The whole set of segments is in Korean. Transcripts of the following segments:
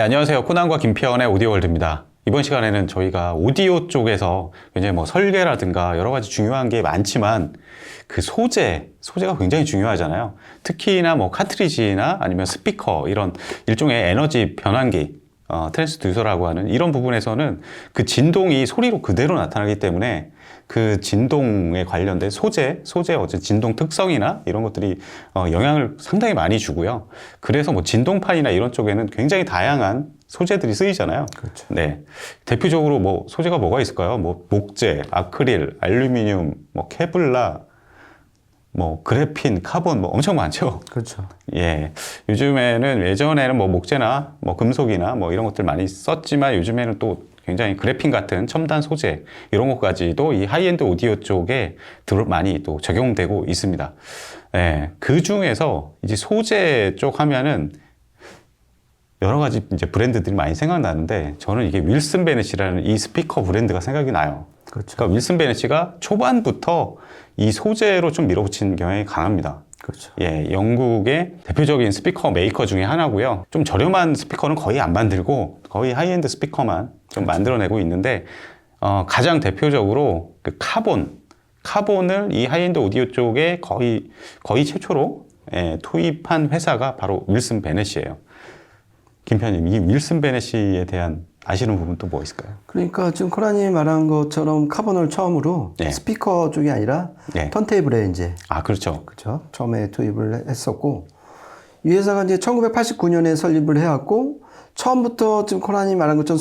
네, 안녕하세요. 코난과 김피언의 오디오월드입니다. 이번 시간에는 저희가 오디오 쪽에서 굉장히 뭐 설계라든가 여러 가지 중요한 게 많지만 그 소재가 굉장히 중요하잖아요. 특히나 뭐 카트리지나 아니면 스피커 이런 일종의 에너지 변환기, 트랜스듀서라고 하는 이런 부분에서는 그 진동이 소리로 그대로 나타나기 때문에 그 진동에 관련된 소재의 어떤 진동 특성이나 이런 것들이 영향을 상당히 많이 주고요. 그래서 뭐 진동판이나 이런 쪽에는 굉장히 다양한 소재들이 쓰이잖아요. 그렇죠. 네. 대표적으로 뭐 소재가 뭐가 있을까요? 뭐 목재, 아크릴, 알루미늄, 뭐 케블라, 뭐 그래핀, 카본 뭐 엄청 많죠. 그렇죠. 예. 예전에는 뭐 목재나 뭐 금속이나 뭐 이런 것들 많이 썼지만 요즘에는 또 굉장히 그래핀 같은 첨단 소재 이런 것까지도 이 하이엔드 오디오 쪽에 많이 또 적용되고 있습니다. 예. 그 중에서 이제 소재 쪽 하면은 여러 가지 이제 브랜드들이 많이 생각나는데 저는 이게 윌슨 베넷이라는 이 스피커 브랜드가 생각이 나요. 그렇죠. 그러니까 윌슨 베넷이가 초반부터 이 소재로 좀 밀어붙이는 경향이 강합니다. 그렇죠. 예, 영국의 대표적인 스피커 메이커 중에 하나고요. 좀 저렴한 스피커는 거의 안 만들고 거의 하이엔드 스피커만 좀 만들어내고 있는데 가장 대표적으로 그 카본을 이 하이엔드 오디오 쪽에 거의 최초로 투입한 회사가 바로 윌슨 베넷이에요. 김편님, 이 윌슨 베넷에 대한 아시는 부분 또 뭐 있을까요? 그러니까 지금 코란이 말한 것처럼 카본을 처음으로 네. 스피커 쪽이 아니라 네. 턴테이블에 이제 그렇죠. 그렇죠. 처음에 투입을 했었고 이 회사가 이제 1989년에 설립을 해왔고 처음부터 지금 코란이 말한 것처럼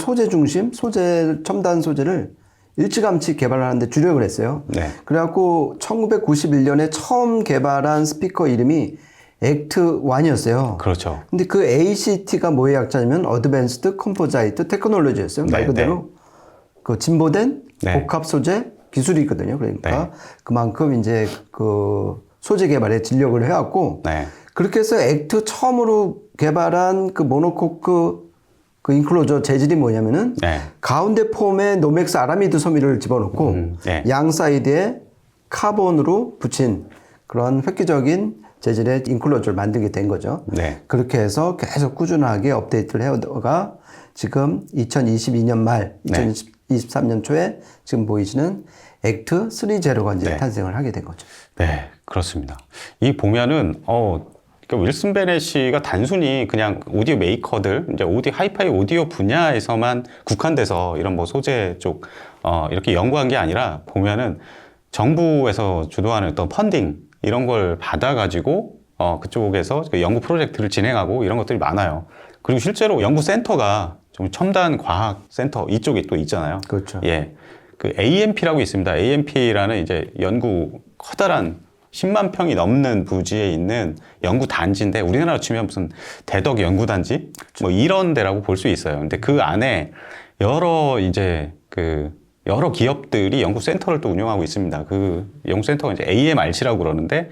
첨단 소재를 일찌감치 개발하는데 주력을 했어요. 네. 그래갖고 1991년에 처음 개발한 스피커 이름이 액트 1이었어요. 그렇죠. 근데 그 ACT가 뭐의 약자냐면 어드밴스드 컴포자이트 테크놀로지였어요. 말 그대로 그 진보된 복합 소재 기술이거든요. 그러니까 그만큼 이제 그 소재 개발에 진력을 해왔고 그렇게 해서 액트 처음으로 개발한 그 모노코크 그 인클로저 재질이 뭐냐면은 가운데 폼에 노맥스 아라미드 소미를 집어넣고 양 사이드에 카본으로 붙인 그런 획기적인 재질의 인클로저를 만들게 된 거죠. 그렇게 해서 계속 꾸준하게 업데이트를 해오다가 지금 2022년 말, 2023년 초에 지금 보이시는 액트 3.0가 이제 탄생을 하게 된 거죠. 네, 그렇습니다. 이 보면은 그러니까 윌슨 베넷이가 단순히 그냥 오디오 메이커들, 이제 하이파이 오디오 분야에서만 국한돼서 이런 뭐 소재 쪽 이렇게 연구한 게 아니라 보면은 정부에서 주도하는 어떤 펀딩 이런 걸 받아가지고 그쪽에서 그 연구 프로젝트를 진행하고 이런 것들이 많아요. 그리고 실제로 연구 센터가 좀 첨단 과학 센터 이쪽에 또 있잖아요. 그렇죠. 예, 그 AMP라고 있습니다. AMP라는 이제 커다란 10만 평이 넘는 부지에 있는 연구 단지인데 우리나라로 치면 무슨 대덕 연구 단지 뭐 이런 데라고 볼 수 있어요. 근데 그 안에 여러 기업들이 연구센터를 또 운영하고 있습니다. 그 연구센터가 이제 AMRC라고 그러는데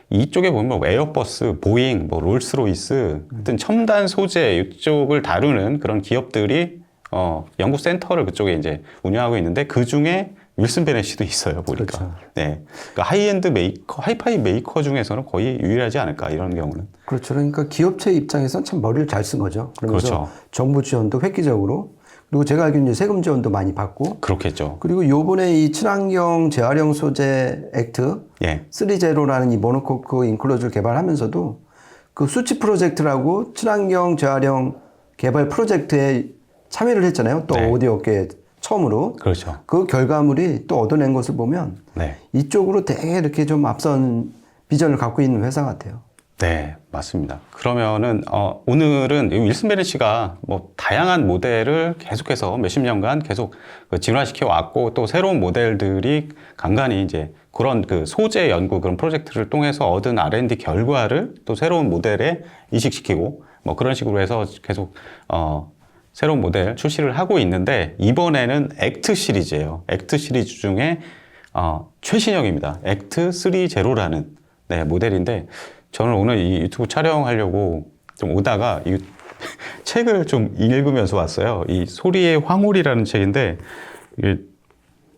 이쪽에 보면 뭐 에어버스, 보잉, 뭐 롤스로이스 같은 첨단 소재 이쪽을 다루는 그런 기업들이 연구센터를 그쪽에 이제 운영하고 있는데 그 중에 윌슨 베넷이도 있어요, 보니까. 그렇죠. 네. 그러니까 하이엔드 메이커, 하이파이 메이커 중에서는 거의 유일하지 않을까, 이런 경우는. 그렇죠. 그러니까 기업체 입장에서는 참 머리를 잘 쓴 거죠. 그러면서 정부 지원도 획기적으로 그리고 제가 알기로는 세금 지원도 많이 받고 그렇겠죠. 그리고 요번에 이 친환경 재활용 소재 액트 3.0라는 이 모노코크 인클로저를 개발하면서도 그 수치 프로젝트라고 친환경 재활용 개발 프로젝트에 참여를 했잖아요. 또 오디오 업계 처음으로. 그렇죠. 그 결과물이 또 얻어낸 것을 보면 이쪽으로 되게 이렇게 좀 앞선 비전을 갖고 있는 회사 같아요. 네, 맞습니다. 그러면은 오늘은 윌슨 베넷이가 뭐 다양한 모델을 계속해서 몇십 년간 계속 진화시켜 왔고 또 새로운 모델들이 간간히 이제 그런 그 소재 연구 그런 프로젝트를 통해서 얻은 R&D 결과를 또 새로운 모델에 이식시키고 뭐 그런 식으로 해서 계속 새로운 모델 출시를 하고 있는데 이번에는 액트 시리즈예요. 액트 시리즈 중에 최신형입니다. 액트 3.0라는 모델인데 저는 오늘 이 유튜브 촬영하려고 좀 오다가 이 책을 좀 읽으면서 왔어요. 이 소리의 황홀이라는 책인데 이게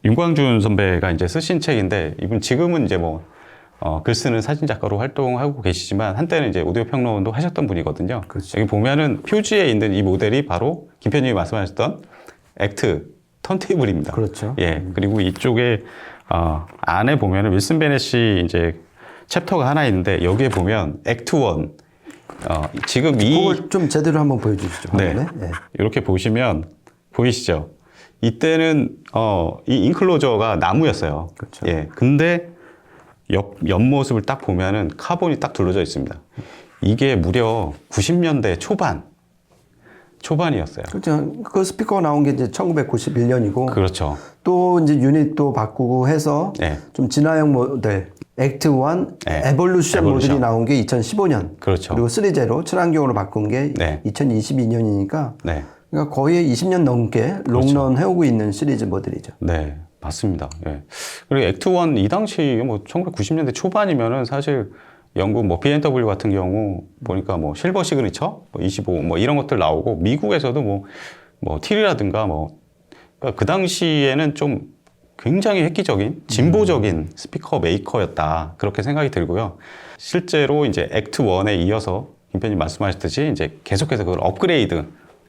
윤광준 선배가 이제 쓰신 책인데 이분 지금은 이제 뭐 글 쓰는 사진 작가로 활동하고 계시지만 한때는 이제 오디오 평론도 하셨던 분이거든요. 그렇죠. 여기 보면은 표지에 있는 이 모델이 바로 김편님이 말씀하셨던 액트 턴테이블입니다. 그렇죠. 예. 그리고 이쪽에 안에 보면은 윌슨 베넷이 이제 챕터가 하나 있는데 여기에 보면 액트 1 지금 그걸 좀 제대로 한번 보여주시죠. 네. 네. 이렇게 보시면 보이시죠? 이때는 이 인클로저가 나무였어요. 그렇죠. 예. 근데 옆모습을 딱 보면은 카본이 딱 둘러져 있습니다. 이게 무려 90년대 초반이었어요. 그렇죠. 그 스피커가 나온 게 이제 1991년이고 그렇죠. 또 이제 유닛도 바꾸고 해서 네. 좀 진화형 모델 액트 1 네. 에볼루션 모델이 나온 게 2015년. 그렇죠. 그리고 3제로 친환경으로 바꾼 게 네. 2022년이니까 네. 그러니까 거의 20년 넘게 롱런 해오고 있는 시리즈 모델이죠. 네, 맞습니다. 예. 그리고 액트 1 이 당시 뭐 1990년대 초반이면은 사실 영국 뭐 BMW 같은 경우 보니까 뭐 실버 시그니처, 뭐 25, 뭐 이런 것들 나오고 미국에서도 뭐 티리라든가 그러니까 그 당시에는 좀 굉장히 획기적인 진보적인 스피커 메이커였다 그렇게 생각이 들고요. 실제로 이제 액트 1에 이어서 김편님 말씀하셨듯이 이제 계속해서 그걸 업그레이드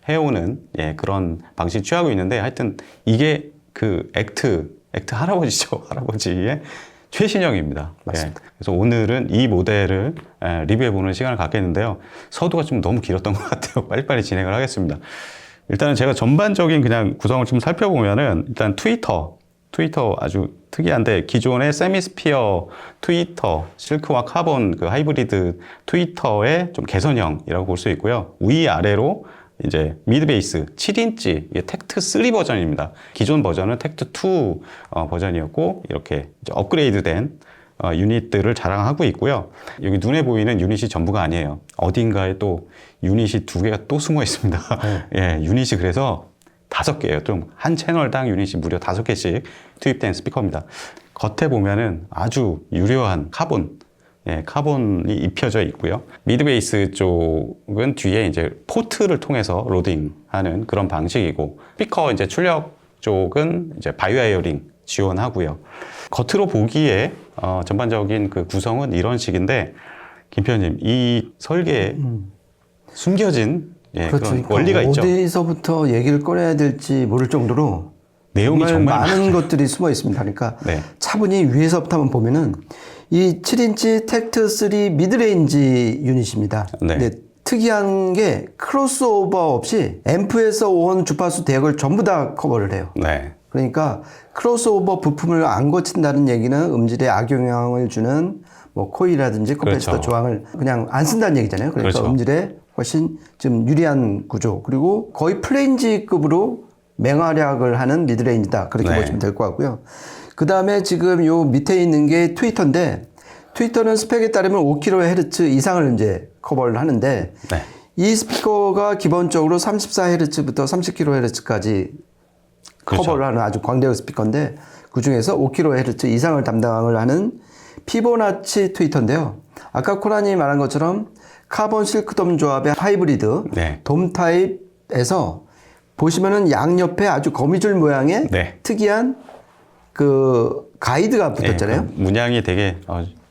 해오는 그런 방식 취하고 있는데 하여튼 이게 그 액트 할아버지죠. 할아버지의 최신형입니다. 맞습니다. 그래서 오늘은 이 모델을 리뷰해보는 시간을 갖겠는데요. 서두가 좀 너무 길었던 것 같아요. 빨리빨리 진행을 하겠습니다. 일단은 제가 전반적인 그냥 구성을 좀 살펴보면은 일단 트위터 아주 특이한데 기존의 세미스피어 트위터, 실크와 카본 그 하이브리드 트위터의 좀 개선형이라고 볼 수 있고요. 위아래로 이제 미드베이스 7인치 이게 텍트 3 버전입니다. 기존 버전은 텍트 2 버전이었고 이렇게 이제 업그레이드된 유닛들을 자랑하고 있고요. 여기 눈에 보이는 유닛이 전부가 아니에요. 어딘가에 또 유닛이 2개가 또 숨어 있습니다. 예, 유닛이 그래서 5개예요. 좀 한 채널당 유닛이 무려 5개씩 투입된 스피커입니다. 겉에 보면은 아주 유려한 카본이 입혀져 있고요. 미드베이스 쪽은 뒤에 이제 포트를 통해서 로딩하는 그런 방식이고, 스피커 이제 출력 쪽은 이제 바이와이어링 지원하고요. 겉으로 보기에 전반적인 그 구성은 이런 식인데, 김편님 이 설계에 숨겨진 그렇죠. 그런 원리가 있죠. 어디서부터 얘기를 꺼내야 될지 모를 정도로 내용이 정말 많은 것들이 숨어 있습니다. 그러니까 네. 차분히 위에서부터 한번 보면은 이 7인치 텍트 3 미드레인지 유닛입니다. 네. 근데 특이한 게 크로스오버 없이 앰프에서 온 주파수 대역을 전부 다 커버를 해요. 네. 그러니까 크로스오버 부품을 안 거친다는 얘기는 음질에 악영향을 주는 뭐 코일이라든지 컴패시터 그렇죠. 조항을 그냥 안 쓴다는 얘기잖아요. 그러니까 그렇죠. 음질에 훨씬 좀 유리한 구조. 그리고 거의 플레인지급으로 맹활약을 하는 미드레인지다. 그렇게 네. 보시면 될 것 같고요. 그 다음에 지금 요 밑에 있는 게 트위터인데, 트위터는 스펙에 따르면 5kHz 이상을 이제 커버를 하는데, 네. 이 스피커가 기본적으로 34Hz부터 30kHz까지 그렇죠. 커버를 하는 아주 광대역 스피커인데, 그 중에서 5kHz 이상을 담당을 하는 피보나치 트위터인데요. 아까 코란이 말한 것처럼 카본 실크돔 조합의 하이브리드 네. 돔 타입에서 보시면은 양옆에 아주 거미줄 모양의 네. 특이한 그 가이드가 붙었잖아요. 그 문양이 되게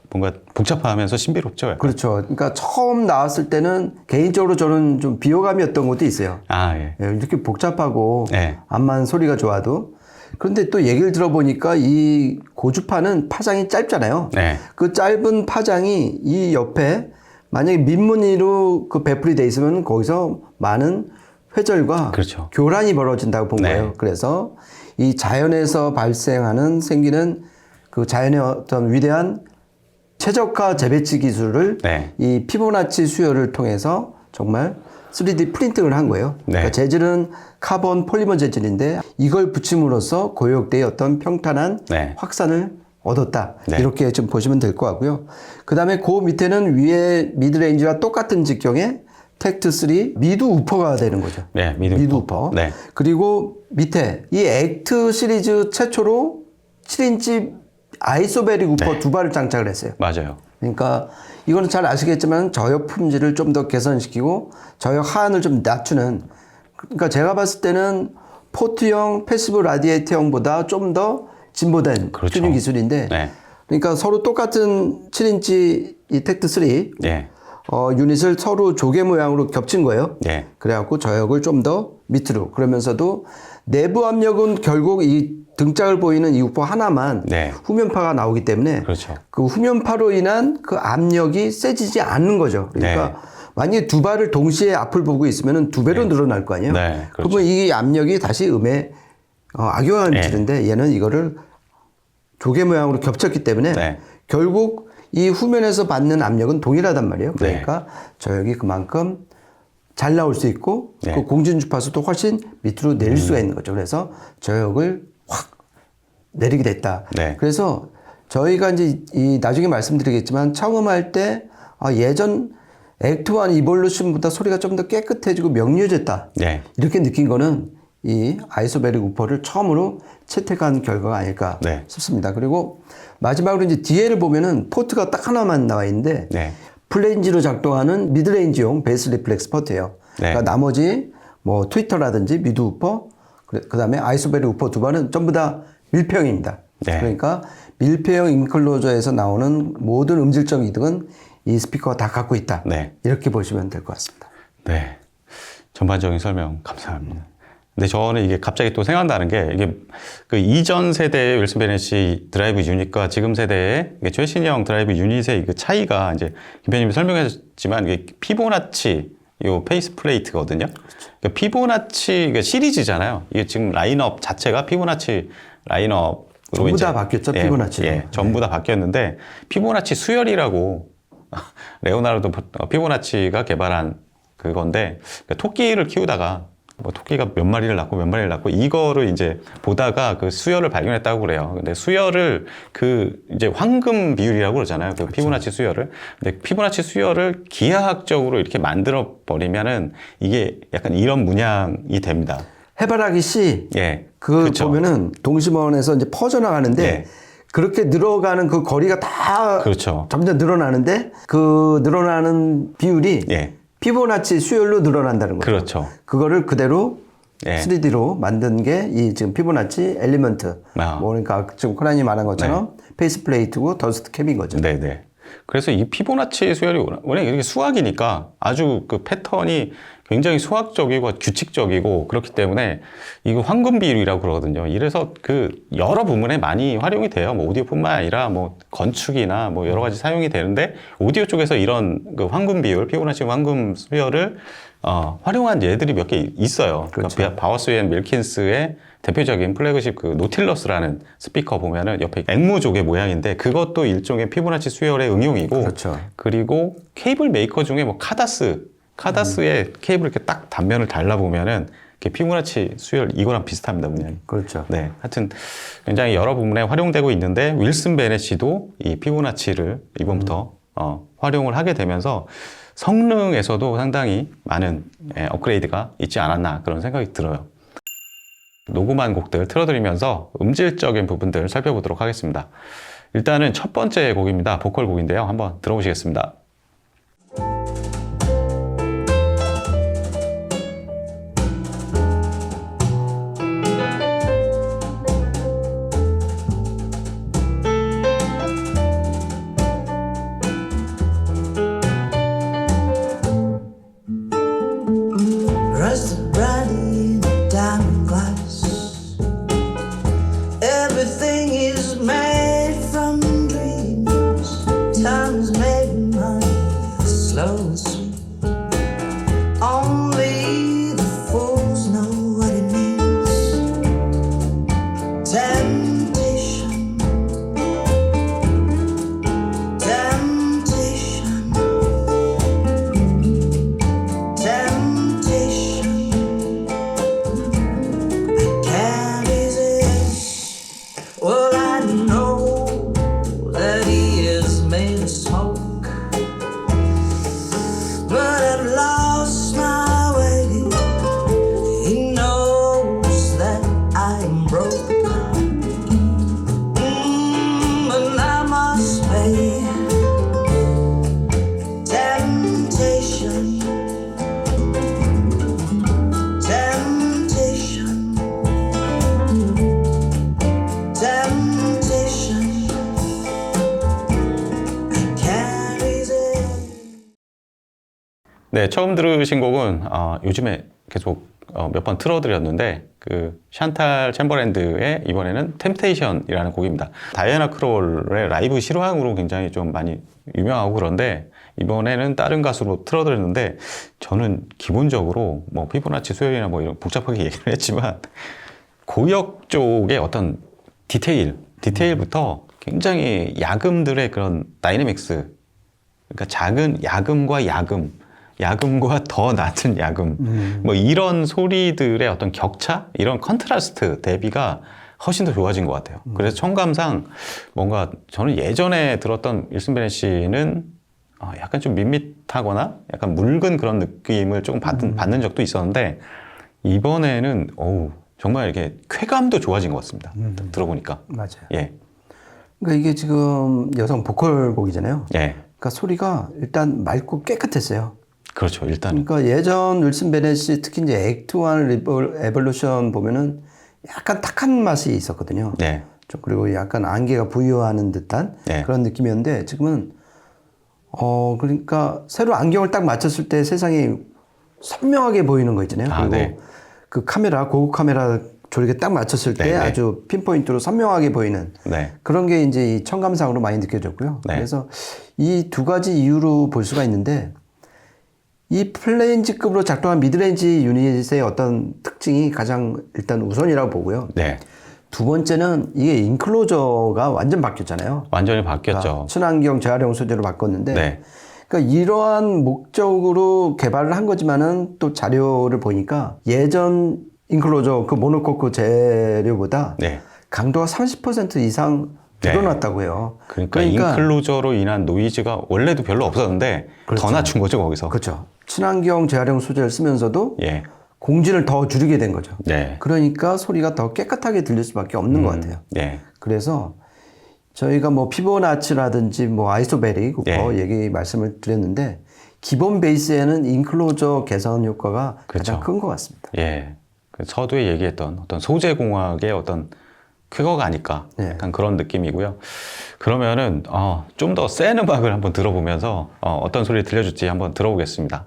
뭔가 복잡하면서 신비롭죠. 약간. 그렇죠. 그러니까 처음 나왔을 때는 개인적으로 저는 좀 비호감이었던 것도 있어요. 예. 이렇게 복잡하고 네. 암만 소리가 좋아도. 그런데 또 얘기를 들어보니까 이 고주파는 파장이 짧잖아요. 네. 그 짧은 파장이 이 옆에 만약에 민무늬로 그 배풀이 돼 있으면 거기서 많은 회절과 그렇죠. 교란이 벌어진다고 본 네. 거예요. 그래서 이 자연에서 생기는 그 자연의 어떤 위대한 최적화 재배치 기술을 네. 이 피보나치 수요를 통해서 정말 3D 프린팅을 한 거예요. 네. 그러니까 재질은 카본 폴리머 재질인데 이걸 붙임으로써 고역대의 어떤 평탄한 네. 확산을 얻었다. 네. 이렇게 좀 보시면 될 것 같고요. 그 다음에 그 밑에는 위에 미드레인지와 똑같은 직경의 텍트 3 미드 우퍼가 되는 거죠. 네, 미드 우퍼. 네. 그리고 밑에 이 액트 시리즈 최초로 7인치 아이소베릭 우퍼 네. 2발을 장착을 했어요. 맞아요. 그러니까 이거는 잘 아시겠지만 저역 품질을 좀 더 개선시키고 저역 하한을 좀 낮추는, 그러니까 제가 봤을 때는 포트형 패시브 라디에이터형보다 좀 더 진보된 그렇죠. 튜닝 기술인데 네. 그러니까 서로 똑같은 7인치 이 텍트3 예. 유닛을 서로 조개 모양으로 겹친 거예요. 예. 그래갖고 저역을 좀 더 밑으로 그러면서도 내부 압력은 결국 이 등짝을 보이는 이 우퍼 하나만 네. 후면파가 나오기 때문에 그렇죠. 그 후면파로 인한 그 압력이 세지지 않는 거죠. 그러니까 네. 만약에 두 발을 동시에 앞을 보고 있으면 두 배로 늘어날 거 아니에요. 네, 그렇죠. 그러면 이 압력이 다시 음에 악영향을 미치는데 얘는 이거를 조개 모양으로 겹쳤기 때문에 네. 결국 이 후면에서 받는 압력은 동일하단 말이에요. 그러니까 저역이 그만큼 잘 나올 수 있고 네. 그 공진 주파수도 훨씬 밑으로 내릴 수가 있는 거죠. 그래서 저역을 확 내리게 됐다. 네. 그래서 저희가 이제 이 나중에 말씀드리겠지만 차음할 때 예전 액트1 이볼루션보다 소리가 좀 더 깨끗해지고 명료해졌다. 네. 이렇게 느낀 거는 이 아이소베릭 우퍼를 처음으로 채택한 결과가 아닐까 네. 싶습니다. 그리고 마지막으로 이제 뒤에를 보면은 포트가 딱 하나만 나와 있는데 네. 플레인지로 작동하는 미드레인지용 베이스 리플렉스 포트예요. 네. 그러니까 나머지 뭐 트위터라든지 미드 우퍼 그다음에 아이소베릭 우퍼 두 발은 전부 다 밀폐형입니다. 네. 그러니까 밀폐형 인클로저에서 나오는 모든 음질적 이득은 이 스피커가 다 갖고 있다. 네. 이렇게 보시면 될 것 같습니다. 네. 전반적인 설명 감사합니다. 근데 저는 이게 갑자기 또 생각나는 게 이게 그 이전 세대의 윌슨 베넷이 드라이브 유닛과 지금 세대의 최신형 드라이브 유닛의 그 차이가 이제 김 편님이 설명하셨지만 이게 피보나치 요 페이스 플레이트거든요. 그러니까 피보나치 시리즈잖아요. 이게 지금 라인업 자체가 피보나치 라인업으로 전부 이제 다 바뀌었죠, 피보나치로. 전부 다 바뀌었는데 피보나치 수열이라고 레오나르도 피보나치가 개발한 그건데 그러니까 토끼를 키우다가 뭐 토끼가 몇 마리를 낳고 이거를 이제 보다가 그 수열을 발견했다고 그래요. 근데 수열을 그 이제 황금 비율이라고 그러잖아요. 그 피보나치 수열을. 근데 피보나치 수열을 기하학적으로 이렇게 만들어 버리면은 이게 약간 이런 문양이 됩니다. 해바라기 씨, 예. 그 그쵸. 보면은 동심원에서 이제 퍼져나가는데 예. 그렇게 늘어가는 그 거리가 다 그렇죠. 점점 늘어나는데 그 늘어나는 비율이 예. 피보나치 수열로 늘어난다는 거죠. 그렇죠. 그거를 그대로 예. 3D로 만든 게 이 지금 피보나치 엘리먼트. 아. 뭐 그러니까 지금 코난이 말한 것처럼 페이스 플레이트고 더스트 캡인 거죠. 네네. 그래서 이 피보나치 수열이 워낙 이렇게 수학이니까 아주 그 패턴이 굉장히 수학적이고 규칙적이고 그렇기 때문에 이거 황금 비율이라고 그러거든요. 이래서 그 여러 부문에 많이 활용이 돼요. 뭐 오디오뿐만 아니라 뭐 건축이나 뭐 여러 가지 사용이 되는데 오디오 쪽에서 이런 그 황금 비율, 피보나치 황금 수열을 활용한 예들이 몇 개 있어요. 그렇죠. 그러니까 바워스 앤 밀킨스의 대표적인 플래그십 그 노틸러스라는 스피커 보면은 옆에 앵무족의 모양인데 그것도 일종의 피보나치 수열의 응용이고 그렇죠. 그리고 케이블 메이커 중에 뭐 카다스의 케이블 이렇게 딱 단면을 달라보면은 이렇게 피보나치 수열 이거랑 비슷합니다, 문양이. 그렇죠. 네, 하여튼 굉장히 여러 부분에 활용되고 있는데 윌슨 베넷이도 이 피보나치를 이번부터 활용을 하게 되면서 성능에서도 상당히 많은 업그레이드가 있지 않았나 그런 생각이 들어요. 녹음한 곡들 틀어드리면서 음질적인 부분들 살펴보도록 하겠습니다. 일단은 첫 번째 곡입니다. 보컬 곡인데요. 한번 들어보시겠습니다. Rusted brandy, diamond glass. Everything is made from dreams. Time's made money, slow and sweet. Only the fools know what it means. Temptation, temptation, temptation. I can't resist. Well, I know that he is made of smoke. 네, 처음 들으신 곡은 요즘에 계속 몇 번 틀어드렸는데 그 샨탈 챔버랜드의 이번에는 템테이션이라는 곡입니다. 다이애나 크롤의 라이브 실황으로 굉장히 좀 많이 유명하고 그런데 이번에는 다른 가수로 틀어드렸는데 저는 기본적으로 뭐 피보나치 수열이나 뭐 이런 복잡하게 얘기를 했지만 고역 쪽의 어떤 디테일부터 굉장히 야금들의 그런 다이내믹스, 그러니까 작은 야금과 더 낮은 야금, 뭐 이런 소리들의 어떤 격차, 이런 컨트라스트 대비가 훨씬 더 좋아진 것 같아요. 그래서 청감상 뭔가 저는 예전에 들었던 윌슨 베넷 씨는 약간 좀 밋밋하거나 약간 묽은 그런 느낌을 조금 받는 적도 있었는데 이번에는 정말 이렇게 쾌감도 좋아진 것 같습니다. 들어보니까. 맞아요. 예. 그러니까 이게 지금 여성 보컬 곡이잖아요. 예. 그러니까 소리가 일단 맑고 깨끗했어요. 그렇죠. 일단은. 그러니까 예전 윌슨 베넷이 특히 이제 액트 1 에볼루션 보면은 약간 탁한 맛이 있었거든요. 네. 좀 그리고 약간 안개가 부유하는 듯한 네. 그런 느낌이었는데 지금은 그러니까 새로 안경을 딱 맞췄을 때 세상이 선명하게 보이는 거 있잖아요. 그리고 네. 그 카메라 고급 카메라 조리개 딱 맞췄을 때 네, 네. 아주 핀포인트로 선명하게 보이는 네. 그런 게 이제 이 청감상으로 많이 느껴졌고요. 네. 그래서 이 두 가지 이유로 볼 수가 있는데 이 플레인지급으로 작동한 미드레인지 유닛의 어떤 특징이 가장 일단 우선이라고 보고요. 네. 두 번째는 이게 인클로저가 완전 바뀌었잖아요. 완전히 바뀌었죠. 그러니까 친환경 재활용 소재로 바꿨는데 네. 그러니까 이러한 목적으로 개발을 한 거지만은 또 자료를 보니까 예전 인클로저 그 모노코크 재료보다 네. 강도가 30% 이상 네. 늘어났다고 해요. 그러니까 인클로저로 인한 노이즈가 원래도 별로 없었는데 그렇죠. 더 낮춘 거죠, 거기서. 그렇죠. 친환경 재활용 소재를 쓰면서도 예. 공진을 더 줄이게 된 거죠. 네. 그러니까 소리가 더 깨끗하게 들릴 수밖에 없는 것 같아요. 네. 그래서 저희가 뭐 피보나치라든지 뭐 아이소베릭 네. 얘기 말씀을 드렸는데 기본 베이스에는 인클로저 개선 효과가 그렇죠. 가장 큰 것 같습니다. 예. 그 서두에 얘기했던 어떤 소재공학의 어떤 쾌거가 아닐까. 네. 약간 그런 느낌이고요. 그러면은, 좀 더 센 음악을 한번 들어보면서, 어떤 소리를 들려줄지 한번 들어보겠습니다.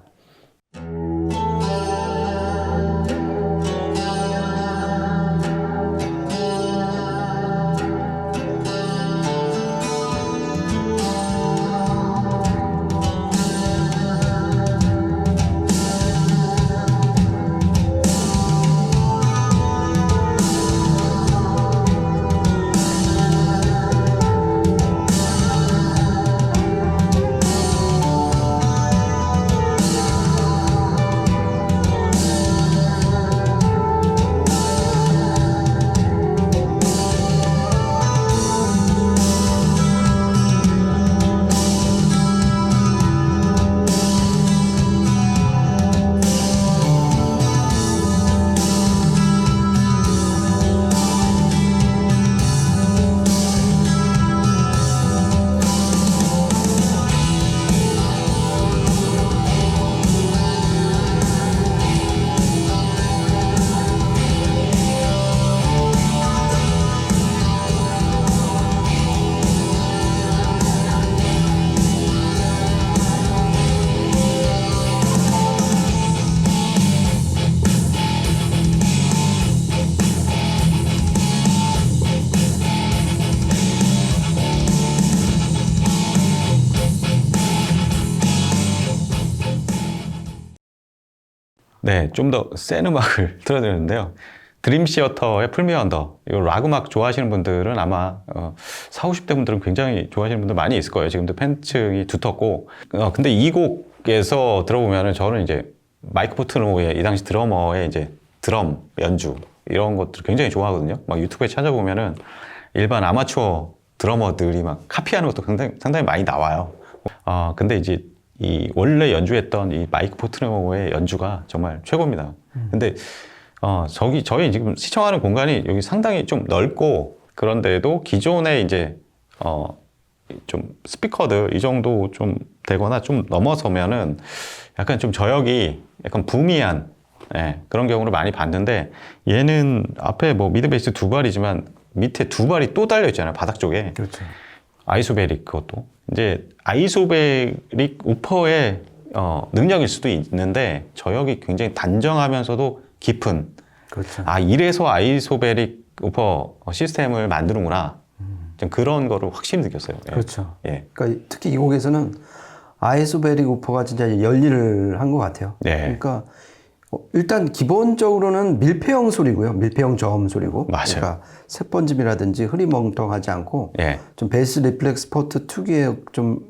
네, 좀 더 센 음악을 틀어드렸는데요. 드림 시어터의 풀미 언더. 이 락 음악 좋아하시는 분들은 아마 40, 50대 분들은 굉장히 좋아하시는 분들 많이 있을 거예요. 지금도 팬층이 두텁고. 근데 이 곡에서 들어보면은 저는 이제 마이크 포트노의 이 당시 드러머의 이제 드럼 연주 이런 것들 굉장히 좋아하거든요. 막 유튜브에 찾아보면은 일반 아마추어 드러머들이 막 카피하는 것도 상당히 많이 나와요. 근데 이제 이 원래 연주했던 이 마이크 포트노의 연주가 정말 최고입니다. 근데 저희 지금 시청하는 공간이 여기 상당히 좀 넓고 그런데도 기존에 이제 좀 스피커들 이 정도 좀 되거나 좀 넘어서면은 약간 좀 저역이 약간 부미한 그런 경우를 많이 봤는데 얘는 앞에 뭐 미드 베이스 두 발이지만 밑에 두 발이 또 달려 있잖아요. 바닥 쪽에. 그렇죠. 아이소베릭 그것도 이제 아이소베릭 우퍼의 능력일 수도 있는데 저역이 굉장히 단정하면서도 깊은 그렇죠. 이래서 아이소베릭 우퍼 시스템을 만드는구나. 좀 그런 거를 확실히 느꼈어요. 예. 그렇죠. 예. 그러니까 특히 이 곡에서는 아이소베릭 우퍼가 진짜 열일을 한 것 같아요. 네. 그러니까 일단 기본적으로는 밀폐형 소리고요. 밀폐형 저음 소리고. 맞아요. 그러니까 색번짐이라든지 흐리멍텅하지 않고 예. 좀 베이스 리플렉스 포트 특유의 좀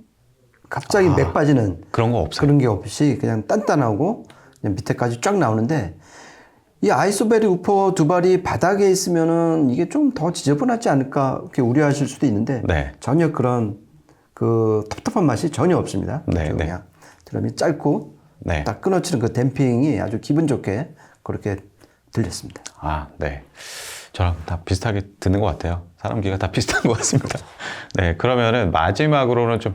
갑자기 맥 빠지는 그런 거 없어요. 그런 게 없이 그냥 단단하고 그냥 밑에까지 쫙 나오는데 이 아이소베릭 우퍼 두 발이 바닥에 있으면은 이게 좀 더 지저분하지 않을까 이렇게 우려하실 수도 있는데 네. 전혀 그런 그 텁텁한 맛이 전혀 없습니다. 네, 아주 네. 그냥 드럼이 짧고 네. 딱 끊어치는 그 댐핑이 아주 기분 좋게 그렇게 들렸습니다. 네. 저랑 다 비슷하게 듣는 것 같아요. 사람 귀가 다 비슷한 것 같습니다. 네. 그러면은 마지막으로는 좀,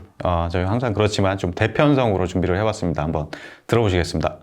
저희 항상 그렇지만 좀 대편성으로 준비를 해봤습니다. 한번 들어보시겠습니다.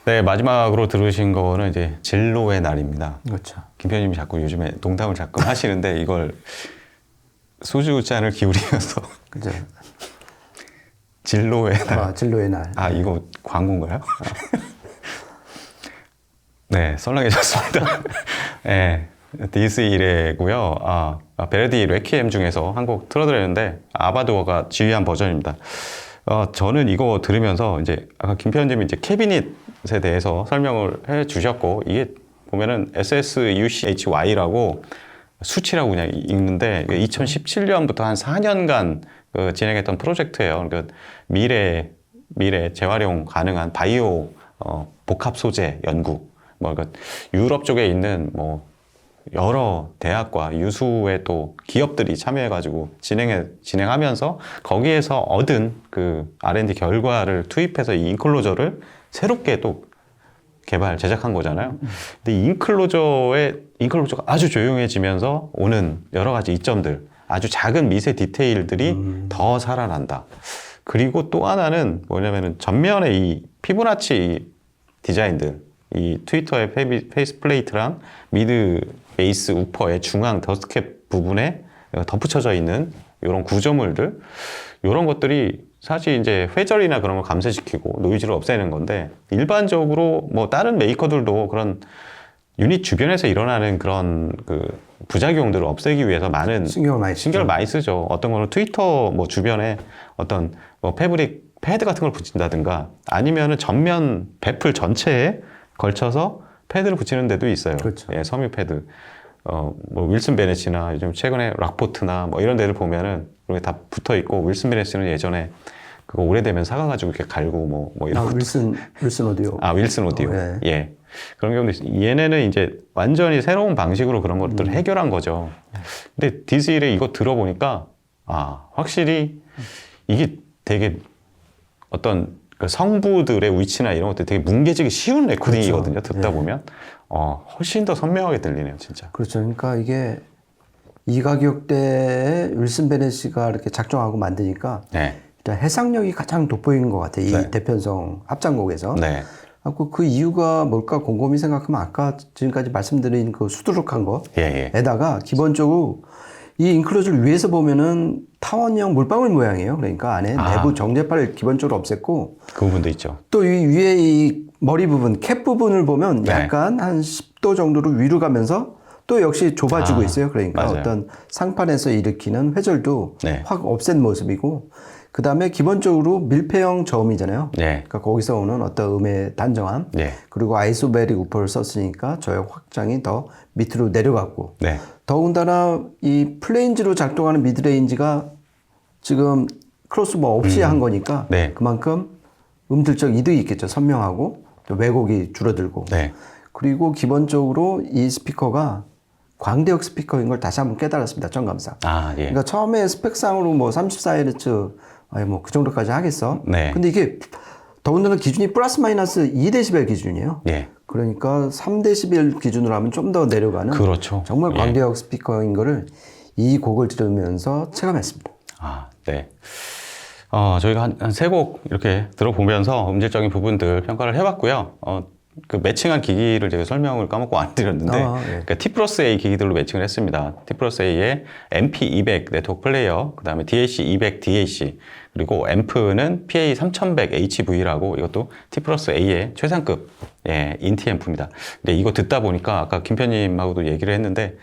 네, 마지막으로 들으신 거는 이제 진로의 날입니다. 그렇죠. 김 편님이 자꾸 요즘에 농담을 자꾸 하시는데 이걸 소주 잔을 기울이면서 그죠. 진로의 날. 진로의 날. 이거 광고인가요? 네, 썰렁해졌습니다. 네, 디스 1회고요. 베르디 레퀴엠 중에서 한 곡 틀어드렸는데 아바도어가 지휘한 버전입니다. 저는 이거 들으면서 이제 아까 김 편님이 이제 캐비닛에 대해서 설명을 해 주셨고 이게 보면은 SSUCHY라고 수치라고 그냥 읽는데 2017년부터 한 4년간 진행했던 프로젝트예요. 그러니까 미래 재활용 가능한 바이오 복합 소재 연구. 그러니까 유럽 쪽에 있는 여러 대학과 유수의 또 기업들이 참여해가지고 진행하면서 거기에서 얻은 그 R&D 결과를 투입해서 이 인클로저를 새롭게 또 제작한 거잖아요. 근데 이 인클로저가 아주 조용해지면서 오는 여러 가지 이점들, 아주 작은 미세 디테일들이 더 살아난다. 그리고 또 하나는 뭐냐면은 전면에 이 피부나치 디자인들, 이 트위터의 페이스 플레이트랑 미드 베이스 우퍼의 중앙 더스트캡 부분에 덧붙여져 있는 이런 구조물들, 이런 것들이 사실 이제 회절이나 그런 걸 감쇄시키고 노이즈를 없애는 건데 일반적으로 다른 메이커들도 그런 유닛 주변에서 일어나는 그런 그 부작용들을 없애기 위해서 많은 신경을 많이 쓰죠. 어떤 거는 트위터 주변에 어떤 패브릭 패드 같은 걸 붙인다든가 아니면은 전면 베플 전체에 걸쳐서 패드를 붙이는 데도 있어요. 그렇죠. 예, 섬유 패드. 윌슨 베넷이나 요즘 최근에 락포트나 이런 데를 보면은 그게 다 붙어 있고 윌슨 베넷은 예전에 그거 오래되면 사가가지고 이렇게 갈고 이런 것도. 윌슨 오디오. 윌슨 오디오. 네. 예. 그런 경우도 있어요. 얘네는 이제 완전히 새로운 방식으로 그런 것들을 해결한 거죠. 근데 디스일에 이거 들어보니까 확실히 이게 되게 어떤 그 성부들의 위치나 이런 것들이 되게 뭉개지기 쉬운 레코딩이거든요. 그렇죠. 듣다 보면 훨씬 더 선명하게 들리네요, 진짜. 그렇죠. 그러니까 이게 이 가격대에 윌슨 베넷이가 이렇게 작정하고 만드니까 네. 일단 해상력이 가장 돋보이는 것 같아요. 이 네. 대편성 합장곡에서. 네. 그 이유가 뭘까 곰곰이 생각하면 아까 지금까지 말씀드린 그 수두룩한 예. 거에다가 기본적으로 이 인클로즈를 위에서 보면은 타원형 물방울 모양이에요. 그러니까 안에 내부 정제파를 기본적으로 없앴고 그 부분도 있죠. 또 이 위에 이 머리 부분, 캡 부분을 보면 네. 약간 한 10도 정도로 위로 가면서 또 역시 좁아지고 있어요. 그러니까 맞아요. 어떤 상판에서 일으키는 회절도 네. 확 없앤 모습이고 그 다음에 기본적으로 밀폐형 저음이잖아요. 네. 그러니까 거기서 오는 어떤 음의 단정함 네. 그리고 아이소베릭 우퍼를 썼으니까 저의 확장이 더 밑으로 내려갔고 네. 더군다나 이 플레인즈로 작동하는 미드레인지가 지금 크로스오버 없이 한 거니까 네. 그만큼 음들적 이득이 있겠죠. 선명하고 또 왜곡이 줄어들고 네. 그리고 기본적으로 이 스피커가 광대역 스피커인 걸 다시 한번 깨달았습니다. 청감상. 아, 예. 그러니까 처음에 스펙상으로 뭐 34Hz 뭐 그 정도까지 하겠어. 네. 근데 이게 더군다나 기준이 플러스 마이너스 2dB 기준이에요. 예. 그러니까 3dB 기준으로 하면 좀 더 내려가는 그렇죠. 정말 예. 광대역 스피커인 거를 이 곡을 들으면서 체감했습니다. 아, 네. 저희가 한 세 곡 이렇게 들어보면서 음질적인 부분들 평가를 해봤고요. 그 매칭한 기기를 제가 설명을 까먹고 안 드렸는데, 예. 그러니까 T 플러스 A 기기들로 매칭을 했습니다. T 플러스 A의 MP200 네트워크 플레이어, 그 다음에 DAC200 DAC, 그리고 앰프는 PA3100 HV라고 이것도 T 플러스 A의 최상급 인티 앰프입니다. 근데 이거 듣다 보니까 아까 김편님하고도 얘기를 했는데,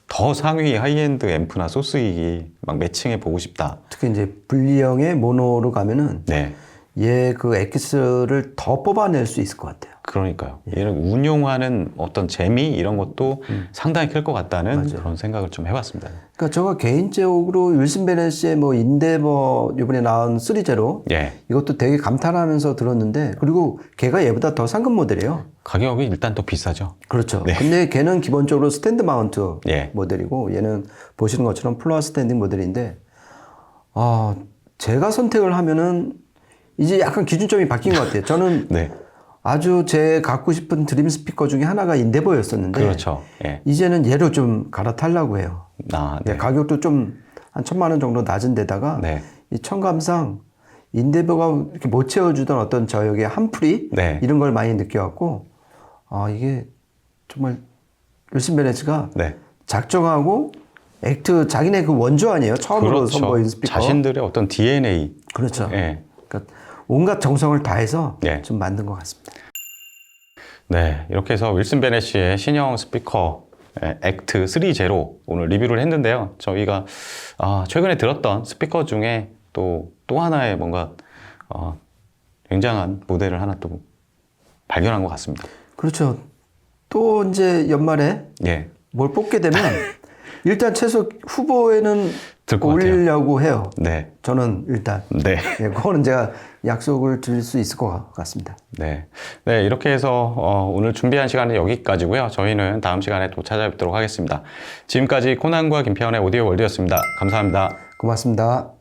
더 상위 하이엔드 앰프나 소스기기 막 매칭해 보고 싶다. 특히 이제 분리형의 모노로 가면은 네. 얘 그 엑기스를 더 뽑아낼 수 있을 것 같아요. 그러니까요. 얘를 운용하는 어떤 재미 이런 것도 상당히 클 것 같다는 그런 생각을 좀 해봤습니다. 그러니까 제가 개인적으로 윌슨 베넷의 뭐 인데버 이번에 나온 3제로 예. 이것도 되게 감탄하면서 들었는데 그리고 걔가 얘보다 더 상급 모델이에요. 가격이 일단 또 비싸죠. 그렇죠. 근데 걔는 기본적으로 스탠드 마운트 예. 모델이고 얘는 보시는 것처럼 플로어 스탠딩 모델인데 제가 선택을 하면은 이제 약간 기준점이 바뀐 것 같아요. 저는 네. 아주 제 갖고 싶은 드림 스피커 중에 하나가 인데버였었는데 그렇죠. 예. 이제는 얘로 좀 갈아타려고 해요. 네. 가격도 좀 한 1,000만 원 정도 낮은 데다가 네. 이 청감상 인데버가 이렇게 못 채워주던 어떤 저역의 한풀이 네. 이런 걸 많이 느껴갖고 이게 정말 윌슨 베넷가 네. 작정하고 액트 자기네 그 원조 아니에요? 처음으로 그렇죠. 선보인 스피커. 자신들의 어떤 DNA. 그렇죠. 예. 그러니까 온갖 정성을 다해서 네. 좀 만든 것 같습니다. 네. 이렇게 해서 윌슨 베넷의 신형 스피커 액트 3제로 오늘 리뷰를 했는데요. 저희가 최근에 들었던 스피커 중에 또 하나의 뭔가 굉장한 모델을 하나 또 발견한 것 같습니다. 그렇죠. 또 이제 연말에 예. 뭘 뽑게 되면 일단 최소 후보에는 들것 같아요. 올리려고 해요. 네. 저는 일단. 네. 그거는 제가 약속을 드릴 수 있을 것 같습니다. 네. 네. 이렇게 해서 오늘 준비한 시간은 여기까지고요. 저희는 다음 시간에 또 찾아뵙도록 하겠습니다. 지금까지 코난과 김태현의 오디오 월드였습니다. 감사합니다. 고맙습니다.